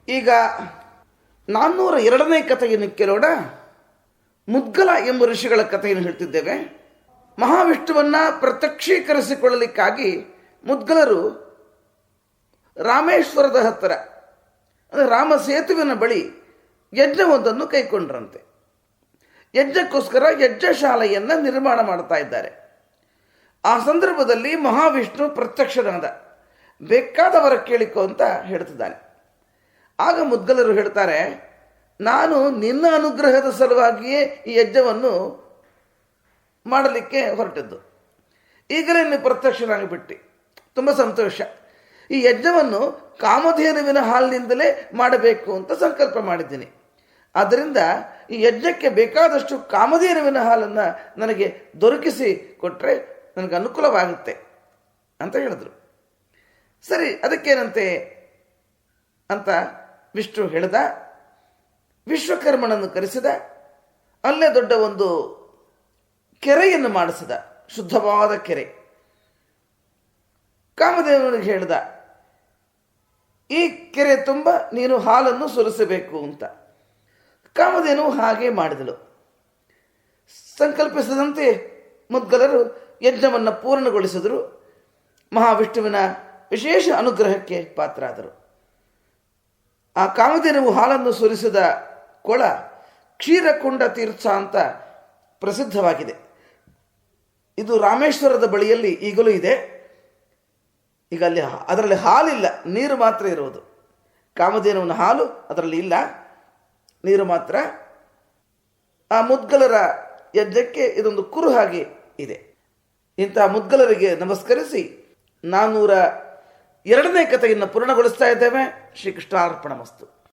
ಈಗ 402ನೇ ಕಥೆಯನ್ನು ಕೇಳೋಣ. ಮುದ್ಗಲ ಎಂಬ ಋಷಿಗಳ ಕಥೆಯನ್ನು ಹೇಳ್ತಿದ್ದೇವೆ. ಮಹಾವಿಷ್ಣುವನ್ನು ಪ್ರತ್ಯಕ್ಷೀಕರಿಸಿಕೊಳ್ಳಲಿಕ್ಕಾಗಿ ಮುದ್ಗಲರು ರಾಮೇಶ್ವರದ ಹತ್ತಿರ ಅಂದರೆ ರಾಮ ಸೇತುವಿನ ಬಳಿ ಯಜ್ಞವೊಂದನ್ನು ಕೈಕೊಂಡ್ರಂತೆ. ಯಜ್ಞಕ್ಕೋಸ್ಕರ ಯಜ್ಞಶಾಲೆಯನ್ನು ನಿರ್ಮಾಣ ಮಾಡ್ತಾ ಇದ್ದಾರೆ. ಆ ಸಂದರ್ಭದಲ್ಲಿ ಮಹಾವಿಷ್ಣು ಪ್ರತ್ಯಕ್ಷನಾದ, ಬೇಕಾದವರ ಕೇಳಿಕೊ ಅಂತ ಹೇಳ್ತಿದ್ದಾನೆ. ಆಗ ಮುದ್ಗಲರು ಹೇಳ್ತಾರೆ, ನಾನು ನಿನ್ನ ಅನುಗ್ರಹದ ಸಲುವಾಗಿಯೇ ಈ ಯಜ್ಞವನ್ನು ಮಾಡಲಿಕ್ಕೆ ಹೊರಟಿದ್ದು, ಈಗಲೇ ನೀವು ಪ್ರತ್ಯಕ್ಷನಾಗಿಬಿಟ್ಟು ತುಂಬ ಸಂತೋಷ. ಈ ಯಜ್ಞವನ್ನು ಕಾಮಧೇನುವಿನ ಹಾಲಿನಿಂದಲೇ ಮಾಡಬೇಕು ಅಂತ ಸಂಕಲ್ಪ ಮಾಡಿದ್ದೀನಿ. ಆದ್ದರಿಂದ ಈ ಯಜ್ಞಕ್ಕೆ ಬೇಕಾದಷ್ಟು ಕಾಮಧೇನುವಿನ ಹಾಲನ್ನು ನನಗೆ ದೊರಕಿಸಿ ಕೊಟ್ಟರೆ ನನಗೆ ಅನುಕೂಲವಾಗುತ್ತೆ ಅಂತ ಹೇಳಿದ್ರು. ಸರಿ, ಅದಕ್ಕೇನಂತೆ ಅಂತ ವಿಷ್ಣು ಹೇಳಿದ. ವಿಶ್ವಕರ್ಮನನ್ನು ಕರೆಸಿದ. ಅಲ್ಲೇ ದೊಡ್ಡ ಒಂದು ಕೆರೆಯನ್ನು ಮಾಡಿಸಿದ, ಶುದ್ಧವಾದ ಕೆರೆ. ಕಾಮಧೇನುವಿಗೆ ಹೇಳಿದ, ಈ ಕೆರೆ ತುಂಬ ನೀನು ಹಾಲನ್ನು ಸುರಿಸಬೇಕು ಅಂತ. ಕಾಮಧೇನು ಹಾಗೆ ಮಾಡಿದಳು. ಸಂಕಲ್ಪಿಸಿದಂತೆ ಮುದ್ಗಲರು ಯಜ್ಞವನ್ನು ಪೂರ್ಣಗೊಳಿಸಿದರು. ಮಹಾವಿಷ್ಣುವಿನ ವಿಶೇಷ ಅನುಗ್ರಹಕ್ಕೆ ಪಾತ್ರರಾದರು. ಆ ಕಾಮಧೇನುವು ಹಾಲನ್ನು ಸುರಿಸಿದ ಕೊಳ ಕ್ಷೀರಕುಂಡ ತೀರ್ಥ ಅಂತ ಪ್ರಸಿದ್ಧವಾಗಿದೆ. ಇದು ರಾಮೇಶ್ವರದ ಬಳಿಯಲ್ಲಿ ಈಗಲೂ ಇದೆ. ಈಗ ಅಲ್ಲಿ ಅದರಲ್ಲಿ ಹಾಲಿಲ್ಲ, ನೀರು ಮಾತ್ರ ಇರುವುದು. ಕಾಮಧೇನುವಿನ ಹಾಲು ಅದರಲ್ಲಿ ಇಲ್ಲ, ನೀರು ಮಾತ್ರ. ಆ ಮುದ್ಗಲರ ಯಜ್ಞಕ್ಕೆ ಇದೊಂದು ಕುರುಹಾಗಿ ಇದೆ. ಇಂತಹ ಮುದ್ಗಲರಿಗೆ ನಮಸ್ಕರಿಸಿ 402ನೇ ಕಥೆಯನ್ನು ಪೂರ್ಣಗೊಳಿಸ್ತಾ ಇದ್ದೇವೆ. ಶ್ರೀಕೃಷ್ಣಾರ್ಪಣಮಸ್ತು.